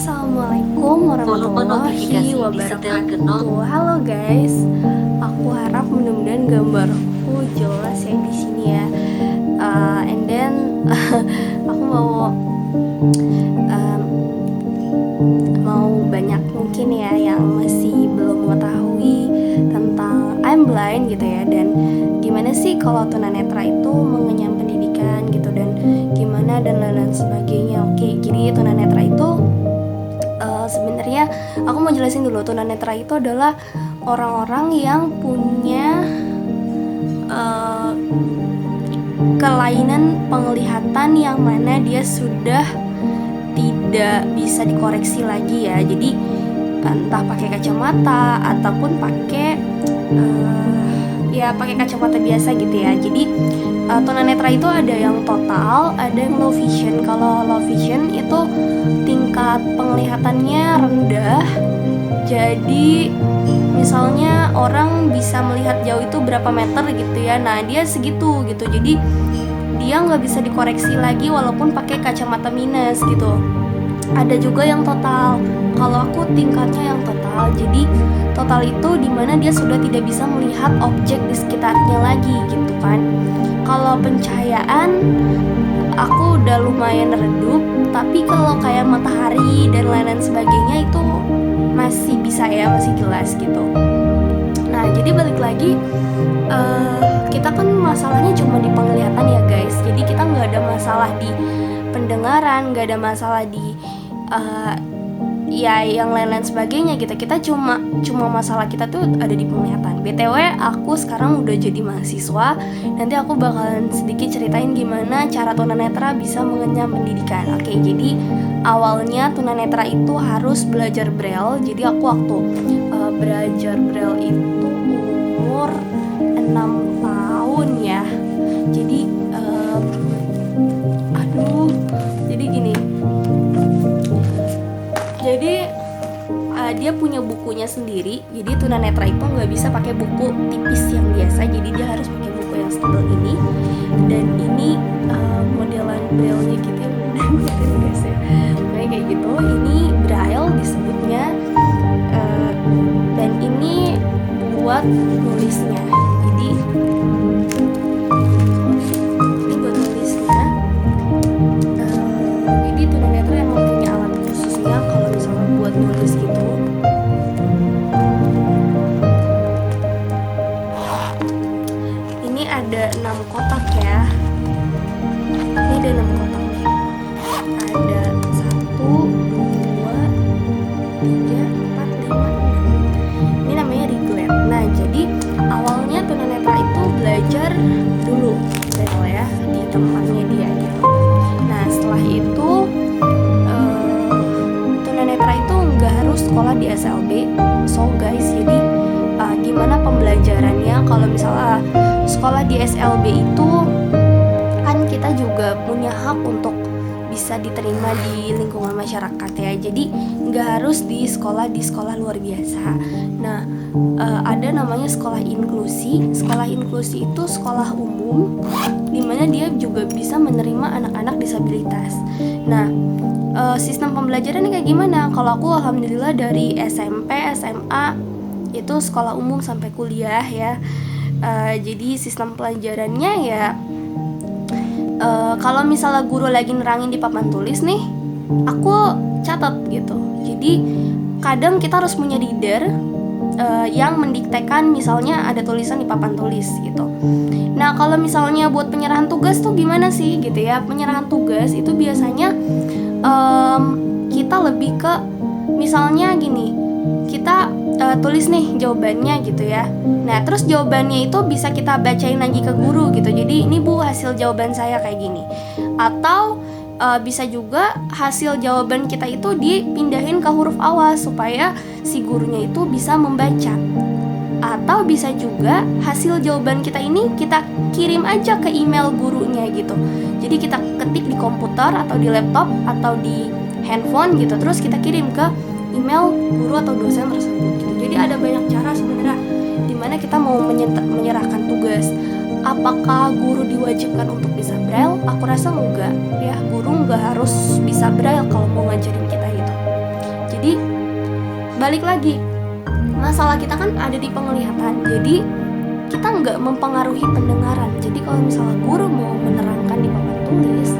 Assalamualaikum warahmatullahi wabarakatuh. Halo guys, aku harap mudah-mudahan gambarku jelas ya di sini ya. And then aku mau banyak mungkin ya yang masih belum mengetahui tentang I'm blind gitu ya, dan gimana sih kalau tunanetra itu mengenyam pendidikan gitu, dan gimana dan lain-lain sebagainya. Oke, jadi tunanetra itu sebenarnya aku mau jelasin dulu. Tunanetra itu adalah orang-orang yang punya kelainan penglihatan yang mana dia sudah tidak bisa dikoreksi lagi ya. Jadi entah pakai kacamata ataupun pakai pakai kacamata biasa gitu ya. Jadi tunanetra itu ada yang total, ada yang low vision. Kalau low vision itu tingkat penglihatannya rendah. Jadi misalnya orang bisa melihat jauh itu berapa meter gitu ya, nah dia segitu gitu. Jadi dia nggak bisa dikoreksi lagi walaupun pakai kacamata minus gitu. Ada juga yang total. Kalau aku tingkatnya yang total. Jadi total itu dimana dia sudah tidak bisa melihat objek di sekitarnya lagi gitu kan. Kalau pencahayaan aku udah lumayan redup, tapi kalau kayak matahari dan lain-lain sebagainya itu masih bisa ya, masih jelas gitu. Nah jadi balik lagi, kita kan masalahnya cuma di penglihatan ya guys. Jadi kita nggak ada masalah di pendengaran, nggak ada masalah di yang lain-lain sebagainya gitu. Kita cuma masalah kita tuh ada di penglihatan. BTW aku sekarang udah jadi mahasiswa. Nanti aku bakalan sedikit ceritain gimana cara tunanetra bisa mengenyam pendidikan. Oke, jadi awalnya tunanetra itu harus belajar braille. Jadi aku waktu belajar braille itu umur 6 tahun ya. Jadi jadi gini. Jadi dia punya bukunya sendiri. Jadi tunanetra itu nggak bisa pakai buku tipis yang biasa. Jadi dia harus pakai buku yang setebal ini. Dan ini modelan braille-nya gitu ya. Guys ya. Kayak gitu. Ini braille disebutnya. Dan ini buat nulisnya. Jadi ini buat nulisnya. Jadi tunanetra emang punya alat khususnya kalau misalnya buat nulis gitu. Ini ada 6 kotak ya. Ini ada 6 kotak nih. Ada 1, 2, 3, 4, 5, 6. Ini namanya riglet. Nah jadi awalnya tunanetra itu belajar dulu braille ya di tempatnya dia gitu. Nah setelah itu tunanetra itu nggak harus sekolah di SLB. So guys, jadi gimana pembelajarannya? Kalau misalnya sekolah di SLB itu kan kita juga punya hak untuk bisa diterima di lingkungan masyarakat ya. Jadi nggak harus di sekolah luar biasa. Nah ada namanya sekolah inklusi. Sekolah inklusi itu sekolah umum dimana dia juga bisa menerima anak-anak disabilitas. Nah sistem pembelajarannya kayak gimana? Kalau aku alhamdulillah dari SMP, SMA itu sekolah umum sampai kuliah ya. Jadi sistem pelajarannya ya kalau misalnya guru lagi nerangin di papan tulis nih, aku catat gitu. Jadi kadang kita harus punya reader yang mendiktekan misalnya ada tulisan di papan tulis gitu. Nah kalau misalnya buat penyerahan tugas tuh gimana sih gitu ya? Penyerahan tugas itu biasanya kita lebih ke misalnya gini, kita tulis nih jawabannya gitu ya. Nah terus jawabannya itu bisa kita bacain lagi ke guru gitu. Jadi ini bu hasil jawaban saya kayak gini. Atau bisa juga hasil jawaban kita itu dipindahin ke huruf awas supaya si gurunya itu bisa membaca. Atau bisa juga hasil jawaban kita ini kita kirim aja ke email gurunya gitu. Jadi kita ketik di komputer atau di laptop atau di handphone gitu, terus kita kirim ke email guru atau dosen tersebut gitu. Jadi ada banyak cara sebenarnya dimana kita mau menyerahkan tugas. Apakah guru diwajibkan untuk bisa braille? Aku rasa enggak ya, guru enggak harus bisa braille kalau mau ngajarin kita gitu. balik lagi, masalah kita kan ada di penglihatan, jadi kita nggak mempengaruhi pendengaran. Jadi kalau misalnya guru mau menerangkan di papan tulis,